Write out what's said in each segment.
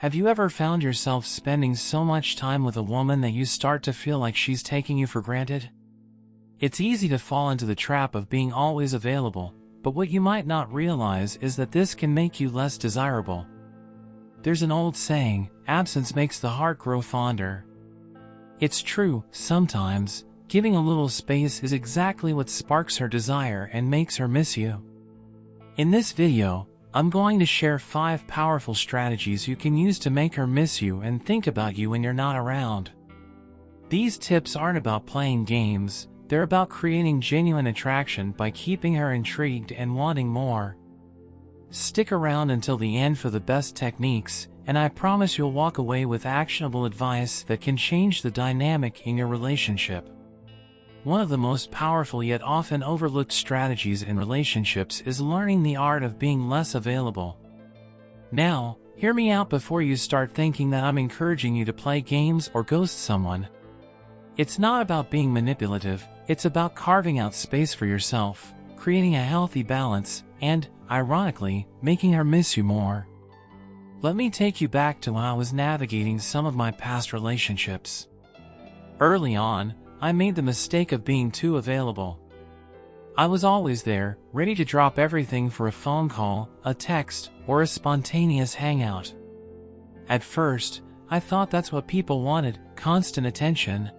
Have you ever found yourself spending so much time with a woman that you start to feel like she's taking you for granted? It's easy to fall into the trap of being always available, but what you might not realize is that this can make you less desirable. There's an old saying, absence makes the heart grow fonder. It's true, sometimes, giving a little space is exactly what sparks her desire and makes her miss you. In this video, I'm going to share 5 powerful strategies you can use to make her miss you and think about you when you're not around. These tips aren't about playing games, they're about creating genuine attraction by keeping her intrigued and wanting more. Stick around until the end for the best techniques, and I promise you'll walk away with actionable advice that can change the dynamic in your relationship. One of the most powerful yet often overlooked strategies in relationships is learning the art of being less available. Now, hear me out before you start thinking that I'm encouraging you to play games or ghost someone. It's not about being manipulative, it's about carving out space for yourself, creating a healthy balance, and, ironically, making her miss you more. Let me take you back to when I was navigating some of my past relationships. Early on, I made the mistake of being too available. I was always there, ready to drop everything for a phone call, a text, or a spontaneous hangout. At first, I thought that's what people wanted, constant attention.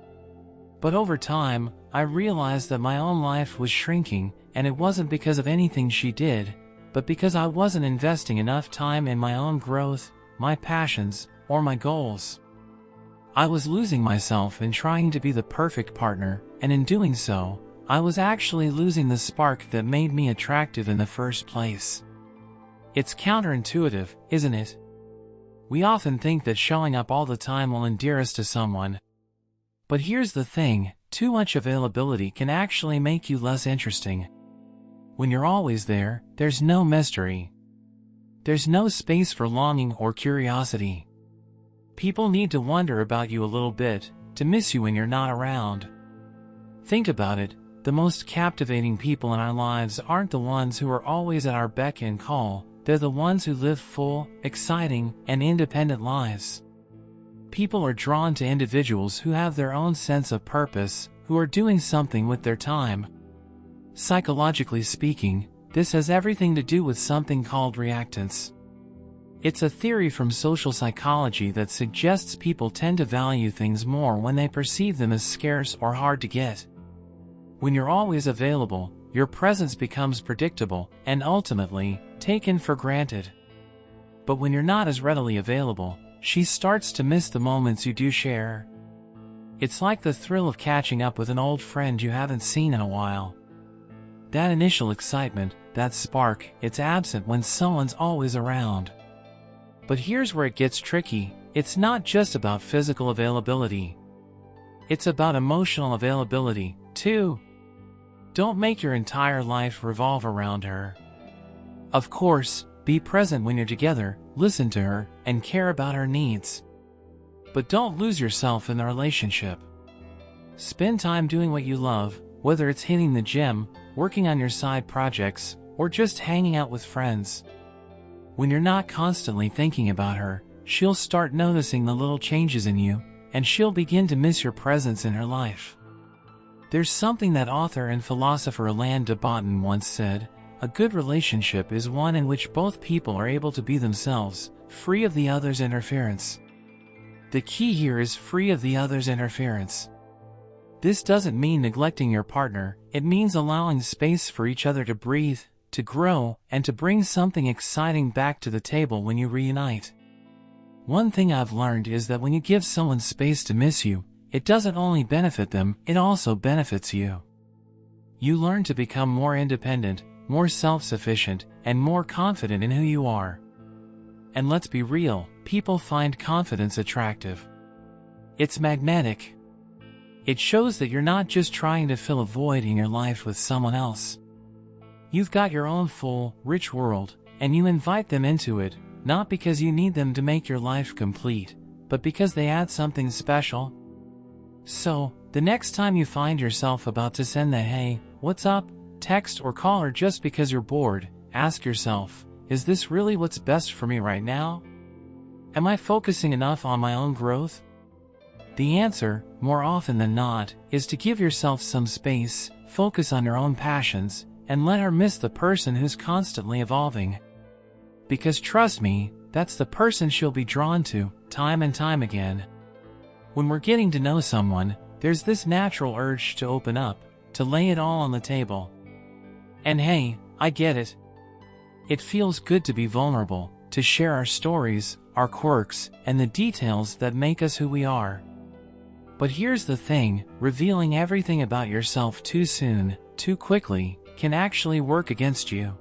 But over time, I realized that my own life was shrinking, and it wasn't because of anything she did, but because I wasn't investing enough time in my own growth, my passions, or my goals. I was losing myself in trying to be the perfect partner, and in doing so, I was actually losing the spark that made me attractive in the first place. It's counterintuitive, isn't it? We often think that showing up all the time will endear us to someone. But here's the thing, too much availability can actually make you less interesting. When you're always there, there's no mystery. There's no space for longing or curiosity. People need to wonder about you a little bit, to miss you when you're not around. Think about it, the most captivating people in our lives aren't the ones who are always at our beck and call, they're the ones who live full, exciting, and independent lives. People are drawn to individuals who have their own sense of purpose, who are doing something with their time. Psychologically speaking, this has everything to do with something called reactance. It's a theory from social psychology that suggests people tend to value things more when they perceive them as scarce or hard to get. When you're always available, your presence becomes predictable and ultimately taken for granted. But when you're not as readily available, she starts to miss the moments you do share. It's like the thrill of catching up with an old friend you haven't seen in a while. That initial excitement, that spark, it's absent when someone's always around. But here's where it gets tricky, it's not just about physical availability. It's about emotional availability, too. Don't make your entire life revolve around her. Of course, be present when you're together, listen to her, and care about her needs. But don't lose yourself in the relationship. Spend time doing what you love, whether it's hitting the gym, working on your side projects, or just hanging out with friends. When you're not constantly thinking about her, she'll start noticing the little changes in you, and she'll begin to miss your presence in her life. There's something that author and philosopher Alain de Botton once said, a good relationship is one in which both people are able to be themselves, free of the other's interference. The key here is free of the other's interference. This doesn't mean neglecting your partner, it means allowing space for each other to breathe, to grow, and to bring something exciting back to the table when you reunite. One thing I've learned is that when you give someone space to miss you, it doesn't only benefit them, it also benefits you. You learn to become more independent, more self-sufficient, and more confident in who you are. And let's be real, people find confidence attractive. It's magnetic. It shows that you're not just trying to fill a void in your life with someone else. You've got your own full, rich world, and you invite them into it, not because you need them to make your life complete, but because they add something special. So, the next time you find yourself about to send the "Hey, what's up?" text or call her just because you're bored, ask yourself, is this really what's best for me right now? Am I focusing enough on my own growth? The answer, more often than not, is to give yourself some space, focus on your own passions, and let her miss the person who's constantly evolving. Because trust me, that's the person she'll be drawn to, time and time again. When we're getting to know someone, there's this natural urge to open up, to lay it all on the table. And hey, I get it. It feels good to be vulnerable, to share our stories, our quirks, and the details that make us who we are. But here's the thing, revealing everything about yourself too soon, too quickly, can actually work against you.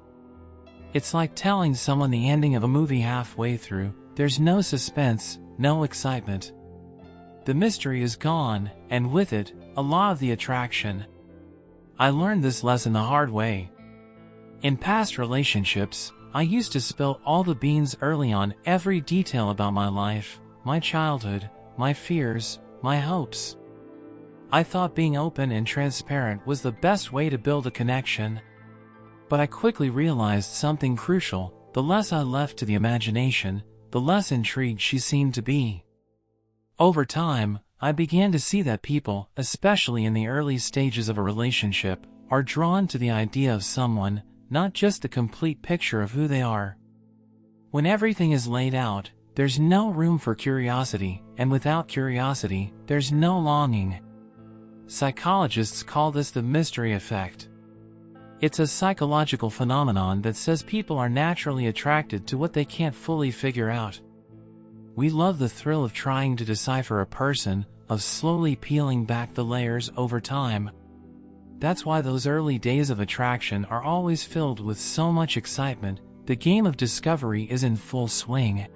It's like telling someone the ending of a movie halfway through. There's no suspense, no excitement. The mystery is gone, and with it, a lot of the attraction. I learned this lesson the hard way. In past relationships, I used to spill all the beans early on, every detail about my life, my childhood, my fears, my hopes. I thought being open and transparent was the best way to build a connection. But I quickly realized something crucial: the less I left to the imagination, the less intrigued she seemed to be. Over time, I began to see that people, especially in the early stages of a relationship, are drawn to the idea of someone, not just the complete picture of who they are. When everything is laid out, there's no room for curiosity, and without curiosity, there's no longing. Psychologists call this the mystery effect. It's a psychological phenomenon that says people are naturally attracted to what they can't fully figure out. We love the thrill of trying to decipher a person, of slowly peeling back the layers over time. That's why those early days of attraction are always filled with so much excitement. The game of discovery is in full swing.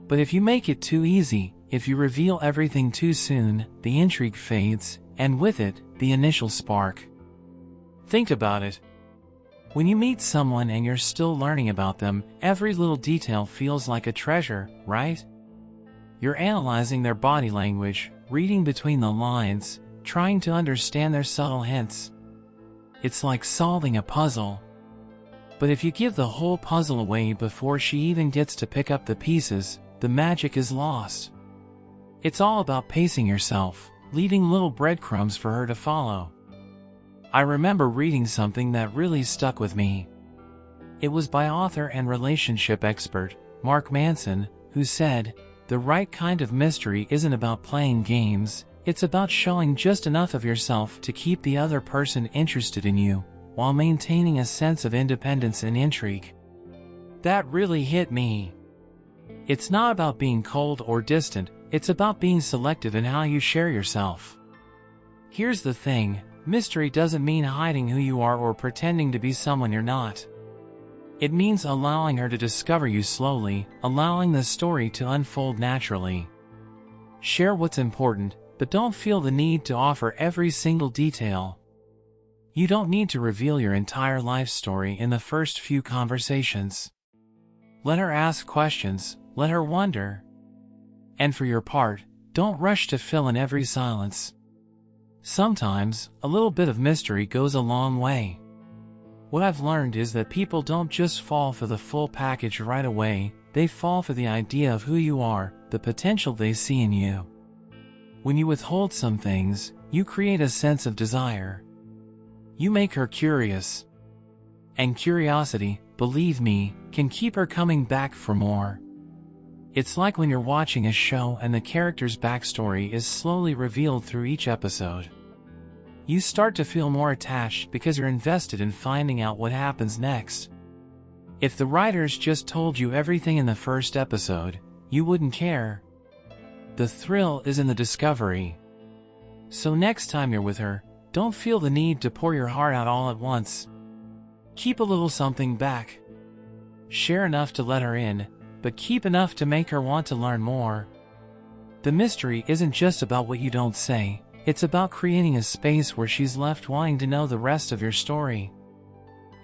But if you make it too easy, if you reveal everything too soon, the intrigue fades, and with it, the initial spark. Think about it. When you meet someone and you're still learning about them, every little detail feels like a treasure, right? You're analyzing their body language, reading between the lines, trying to understand their subtle hints. It's like solving a puzzle. But if you give the whole puzzle away before she even gets to pick up the pieces, the magic is lost. It's all about pacing yourself, leaving little breadcrumbs for her to follow. I remember reading something that really stuck with me. It was by author and relationship expert, Mark Manson, who said, "The right kind of mystery isn't about playing games, it's about showing just enough of yourself to keep the other person interested in you, while maintaining a sense of independence and intrigue." That really hit me. It's not about being cold or distant, it's about being selective in how you share yourself. Here's the thing, mystery doesn't mean hiding who you are or pretending to be someone you're not. It means allowing her to discover you slowly, allowing the story to unfold naturally. Share what's important, but don't feel the need to offer every single detail. You don't need to reveal your entire life story in the first few conversations. Let her ask questions, let her wonder. And for your part, don't rush to fill in every silence. Sometimes, a little bit of mystery goes a long way. What I've learned is that people don't just fall for the full package right away, they fall for the idea of who you are, the potential they see in you. When you withhold some things, you create a sense of desire. You make her curious. And curiosity, believe me, can keep her coming back for more. It's like when you're watching a show and the character's backstory is slowly revealed through each episode. You start to feel more attached because you're invested in finding out what happens next. If the writers just told you everything in the first episode, you wouldn't care. The thrill is in the discovery. So next time you're with her, don't feel the need to pour your heart out all at once. Keep a little something back. Share enough to let her in, but keep enough to make her want to learn more. The mystery isn't just about what you don't say, it's about creating a space where she's left wanting to know the rest of your story.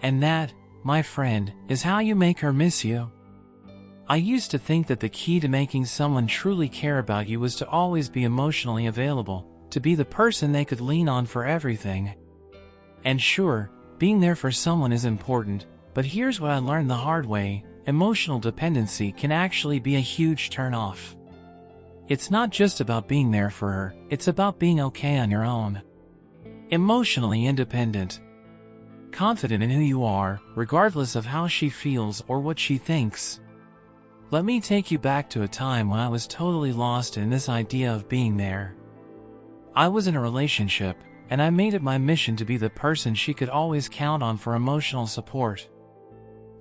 And that, my friend, is how you make her miss you. I used to think that the key to making someone truly care about you was to always be emotionally available, to be the person they could lean on for everything. And sure, being there for someone is important, but here's what I learned the hard way: emotional dependency can actually be a huge turnoff. It's not just about being there for her, it's about being okay on your own. Emotionally independent. Confident in who you are, regardless of how she feels or what she thinks. Let me take you back to a time when I was totally lost in this idea of being there. I was in a relationship, and I made it my mission to be the person she could always count on for emotional support.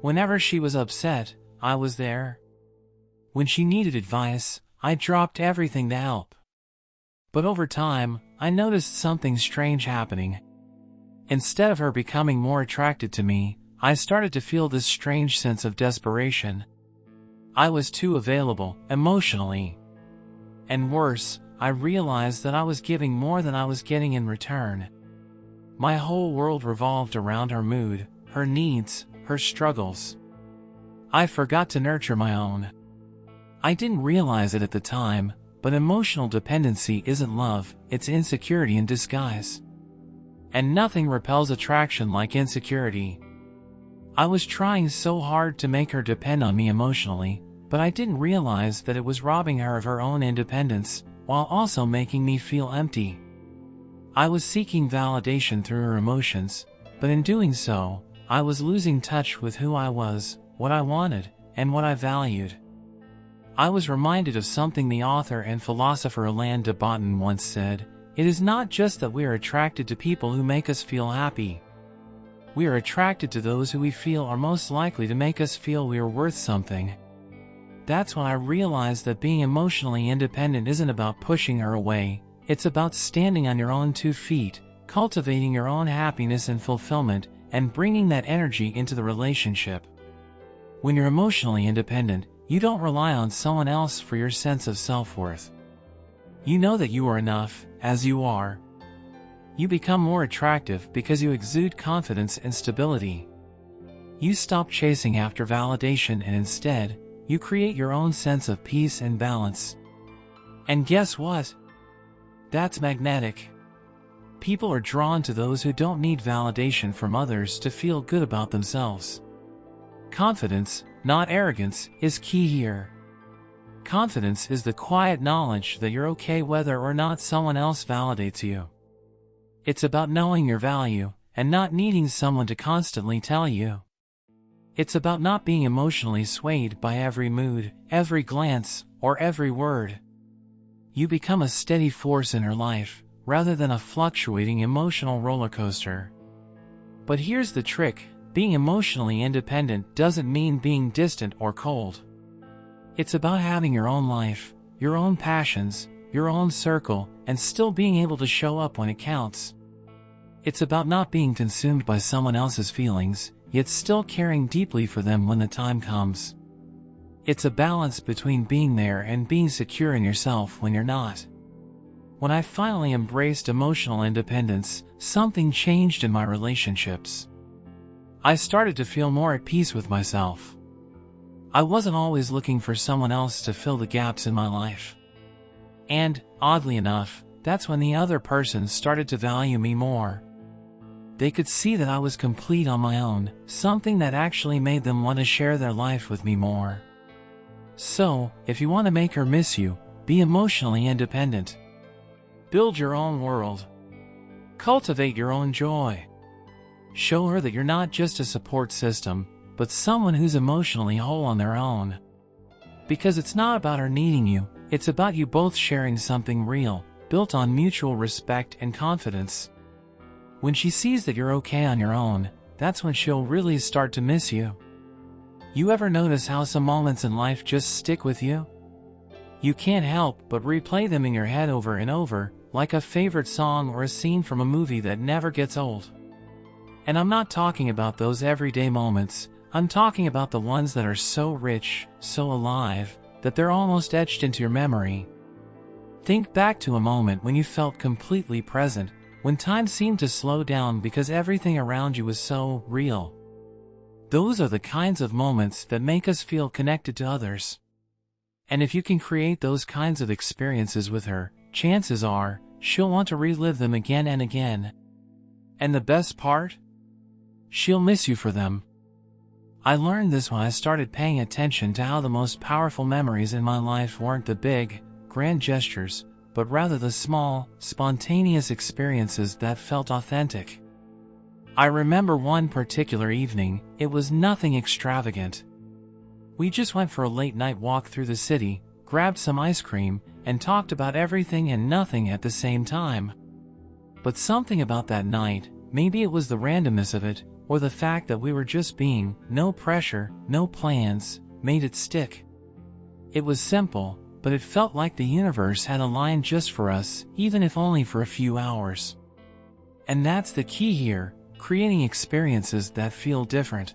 Whenever she was upset, I was there. When she needed advice, I dropped everything to help. But over time, I noticed something strange happening. Instead of her becoming more attracted to me, I started to feel this strange sense of desperation. I was too available, emotionally. And worse, I realized that I was giving more than I was getting in return. My whole world revolved around her mood, her needs, her struggles. I forgot to nurture my own. I didn't realize it at the time, but emotional dependency isn't love, it's insecurity in disguise. And nothing repels attraction like insecurity. I was trying so hard to make her depend on me emotionally, but I didn't realize that it was robbing her of her own independence, while also making me feel empty. I was seeking validation through her emotions, but in doing so, I was losing touch with who I was, what I wanted, and what I valued. I was reminded of something the author and philosopher Alain de Botton once said: "It is not just that we are attracted to people who make us feel happy. We are attracted to those who we feel are most likely to make us feel we are worth something." That's when I realized that being emotionally independent isn't about pushing her away, it's about standing on your own 2 feet, cultivating your own happiness and fulfillment, and bringing that energy into the relationship. When you're emotionally independent, you don't rely on someone else for your sense of self-worth. You know that you are enough, as you are. You become more attractive because you exude confidence and stability. You stop chasing after validation and instead, you create your own sense of peace and balance. And guess what? That's magnetic. People are drawn to those who don't need validation from others to feel good about themselves. Confidence, not arrogance, is key here. Confidence is the quiet knowledge that you're okay whether or not someone else validates you. It's about knowing your value, and not needing someone to constantly tell you. It's about not being emotionally swayed by every mood, every glance, or every word. You become a steady force in her life, rather than a fluctuating emotional roller coaster. But here's the trick: being emotionally independent doesn't mean being distant or cold. It's about having your own life, your own passions, your own circle, and still being able to show up when it counts. It's about not being consumed by someone else's feelings, yet still caring deeply for them when the time comes. It's a balance between being there and being secure in yourself when you're not. When I finally embraced emotional independence, something changed in my relationships. I started to feel more at peace with myself. I wasn't always looking for someone else to fill the gaps in my life. And, oddly enough, that's when the other person started to value me more. They could see that I was complete on my own, something that actually made them want to share their life with me more. So, if you want to make her miss you, be emotionally independent. Build your own world. Cultivate your own joy. Show her that you're not just a support system, but someone who's emotionally whole on their own. Because it's not about her needing you, it's about you both sharing something real, built on mutual respect and confidence. When she sees that you're okay on your own, that's when she'll really start to miss you. You ever notice how some moments in life just stick with you? You can't help but replay them in your head over and over, like a favorite song or a scene from a movie that never gets old. And I'm not talking about those everyday moments, I'm talking about the ones that are so rich, so alive, that they're almost etched into your memory. Think back to a moment when you felt completely present, when time seemed to slow down because everything around you was so real. Those are the kinds of moments that make us feel connected to others. And if you can create those kinds of experiences with her, chances are, she'll want to relive them again and again. And the best part? She'll miss you for them. I learned this when I started paying attention to how the most powerful memories in my life weren't the big, grand gestures, but rather the small, spontaneous experiences that felt authentic. I remember one particular evening. It was nothing extravagant. We just went for a late-night walk through the city, grabbed some ice cream, and talked about everything and nothing at the same time. But something about that night, maybe it was the randomness of it, or the fact that we were just being, no pressure, no plans, made it stick. It was simple, but it felt like the universe had aligned just for us, even if only for a few hours. And that's the key here, creating experiences that feel different.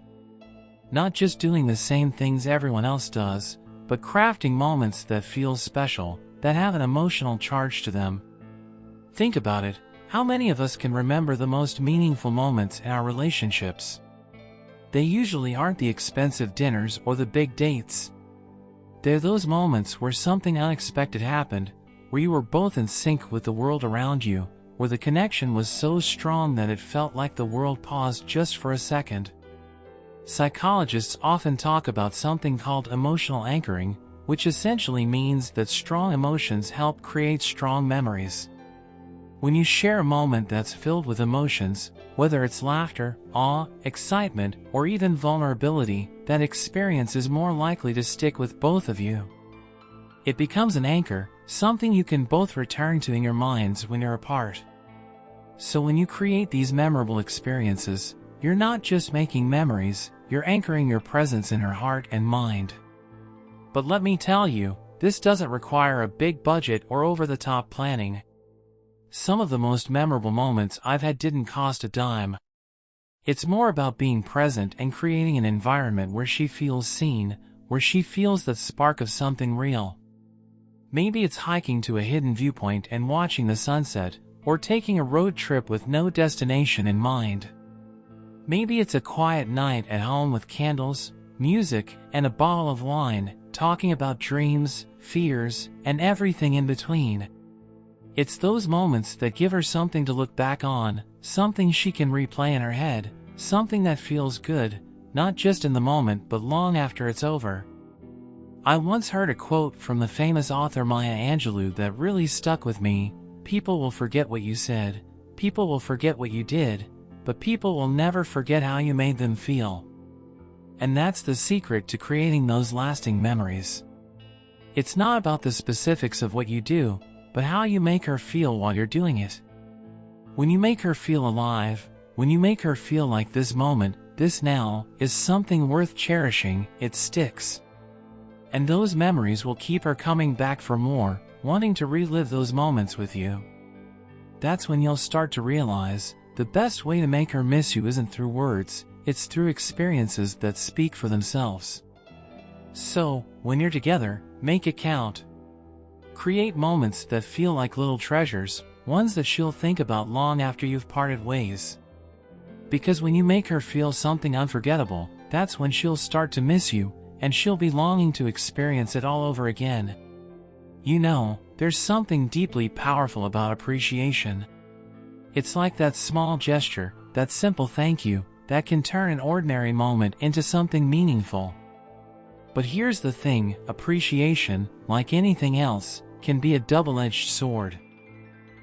Not just doing the same things everyone else does, but crafting moments that feel special, that have an emotional charge to them. Think about it. How many of us can remember the most meaningful moments in our relationships? They usually aren't the expensive dinners or the big dates. They're those moments where something unexpected happened, where you were both in sync with the world around you, where the connection was so strong that it felt like the world paused just for a second. Psychologists often talk about something called emotional anchoring, which essentially means that strong emotions help create strong memories. When you share a moment that's filled with emotions, whether it's laughter, awe, excitement, or even vulnerability, that experience is more likely to stick with both of you. It becomes an anchor, something you can both return to in your minds when you're apart. So when you create these memorable experiences, you're not just making memories, you're anchoring your presence in her heart and mind. But let me tell you, this doesn't require a big budget or over-the-top planning. Some of the most memorable moments I've had didn't cost a dime. It's more about being present and creating an environment where she feels seen, where she feels that spark of something real. Maybe it's hiking to a hidden viewpoint and watching the sunset, or taking a road trip with no destination in mind. Maybe it's a quiet night at home with candles, music, and a bottle of wine, talking about dreams, fears, and everything in between. It's those moments that give her something to look back on, something she can replay in her head, something that feels good, not just in the moment but long after it's over. I once heard a quote from the famous author Maya Angelou that really stuck with me. People will forget what you said, people will forget what you did, but people will never forget how you made them feel. And that's the secret to creating those lasting memories. It's not about the specifics of what you do, but how you make her feel while you're doing it. When you make her feel alive, when you make her feel like this moment, this now, is something worth cherishing, it sticks. And those memories will keep her coming back for more, wanting to relive those moments with you. That's when you'll start to realize, the best way to make her miss you isn't through words, it's through experiences that speak for themselves. So, when you're together, make it count. Create moments that feel like little treasures, ones that she'll think about long after you've parted ways. Because when you make her feel something unforgettable, that's when she'll start to miss you, and she'll be longing to experience it all over again. You know, there's something deeply powerful about appreciation. It's like that small gesture, that simple thank you, that can turn an ordinary moment into something meaningful. But here's the thing, appreciation, like anything else, can be a double-edged sword.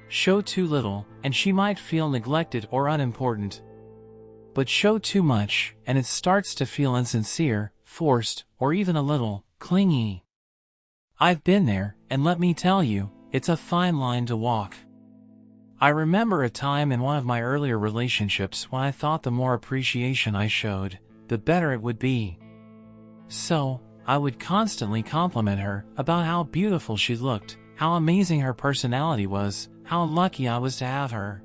Show too little, and she might feel neglected or unimportant. But show too much, and it starts to feel insincere, forced, or even a little clingy. I've been there, and let me tell you, it's a fine line to walk. I remember a time in one of my earlier relationships when I thought the more appreciation I showed, the better it would be. So, I would constantly compliment her about how beautiful she looked, how amazing her personality was, how lucky I was to have her.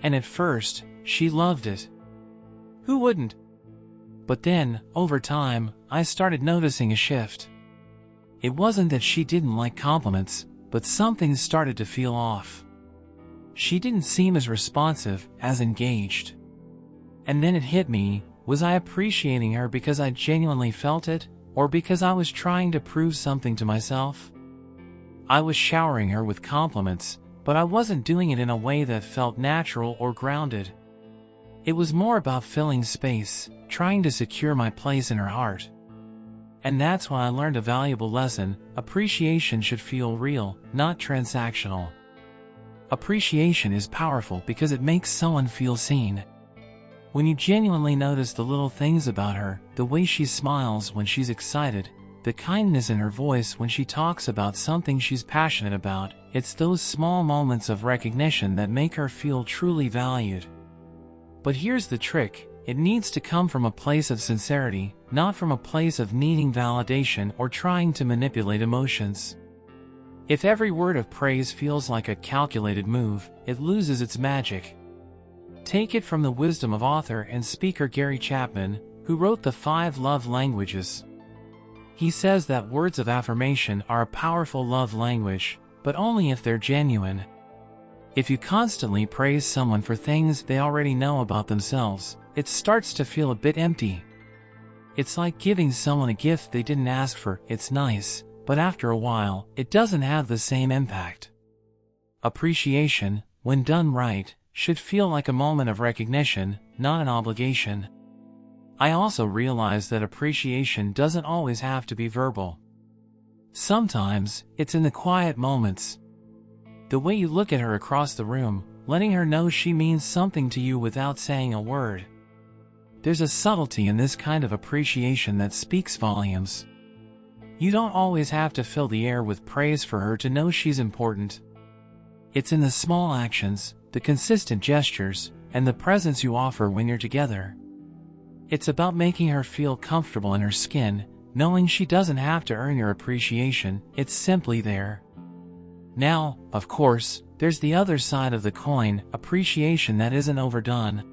And at first, she loved it. Who wouldn't? But then, over time, I started noticing a shift. It wasn't that she didn't like compliments, but something started to feel off. She didn't seem as responsive, as engaged. And then it hit me, was I appreciating her because I genuinely felt it, or because I was trying to prove something to myself? I was showering her with compliments, but I wasn't doing it in a way that felt natural or grounded. It was more about filling space, trying to secure my place in her heart. And that's when I learned a valuable lesson: appreciation should feel real, not transactional. Appreciation is powerful because it makes someone feel seen. When you genuinely notice the little things about her, the way she smiles when she's excited, the kindness in her voice when she talks about something she's passionate about, it's those small moments of recognition that make her feel truly valued. But here's the trick: it needs to come from a place of sincerity, not from a place of needing validation or trying to manipulate emotions. If every word of praise feels like a calculated move, it loses its magic. Take it from the wisdom of author and speaker Gary Chapman, who wrote The 5 Love Languages. He says that words of affirmation are a powerful love language, but only if they're genuine. If you constantly praise someone for things they already know about themselves, it starts to feel a bit empty. It's like giving someone a gift they didn't ask for. It's nice, but after a while, it doesn't have the same impact. Appreciation, when done right, should feel like a moment of recognition, not an obligation. I also realize that appreciation doesn't always have to be verbal. Sometimes, it's in the quiet moments. The way you look at her across the room, letting her know she means something to you without saying a word. There's a subtlety in this kind of appreciation that speaks volumes. You don't always have to fill the air with praise for her to know she's important. It's in the small actions, the consistent gestures, and the presence you offer when you're together. It's about making her feel comfortable in her skin, knowing she doesn't have to earn your appreciation, it's simply there. Now, of course, there's the other side of the coin: appreciation that isn't overdone.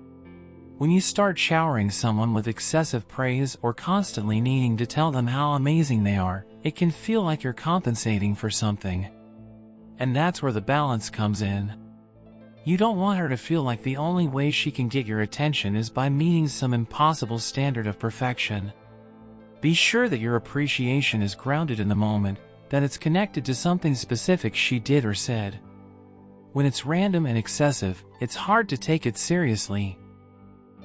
When you start showering someone with excessive praise or constantly needing to tell them how amazing they are, it can feel like you're compensating for something. And that's where the balance comes in. You don't want her to feel like the only way she can get your attention is by meeting some impossible standard of perfection. Be sure that your appreciation is grounded in the moment, that it's connected to something specific she did or said. When it's random and excessive, it's hard to take it seriously.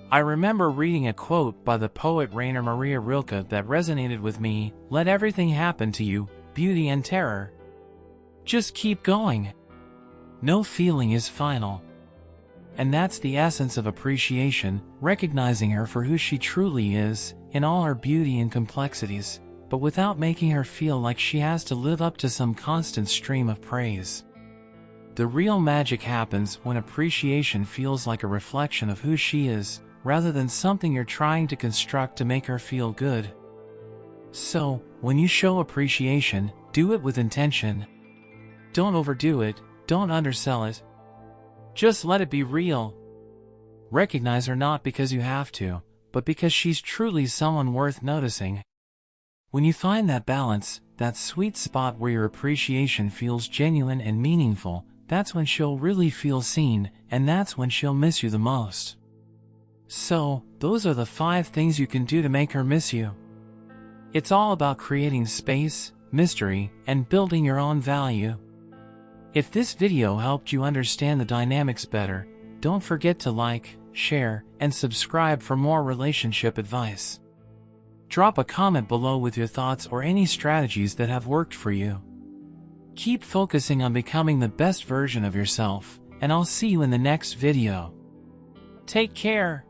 I remember reading a quote by the poet Rainer Maria Rilke that resonated with me: "Let everything happen to you, beauty and terror. Just keep going. No feeling is final." And that's the essence of appreciation, recognizing her for who she truly is, in all her beauty and complexities, but without making her feel like she has to live up to some constant stream of praise. The real magic happens when appreciation feels like a reflection of who she is, rather than something you're trying to construct to make her feel good. So, when you show appreciation, do it with intention. Don't overdo it, don't undersell it. Just let it be real. Recognize her not because you have to, but because she's truly someone worth noticing. When you find that balance, that sweet spot where your appreciation feels genuine and meaningful, that's when she'll really feel seen, and that's when she'll miss you the most. So, those are the 5 things you can do to make her miss you. It's all about creating space, mystery, and building your own value. If this video helped you understand the dynamics better, don't forget to like, share, and subscribe for more relationship advice. Drop a comment below with your thoughts or any strategies that have worked for you. Keep focusing on becoming the best version of yourself, and I'll see you in the next video. Take care.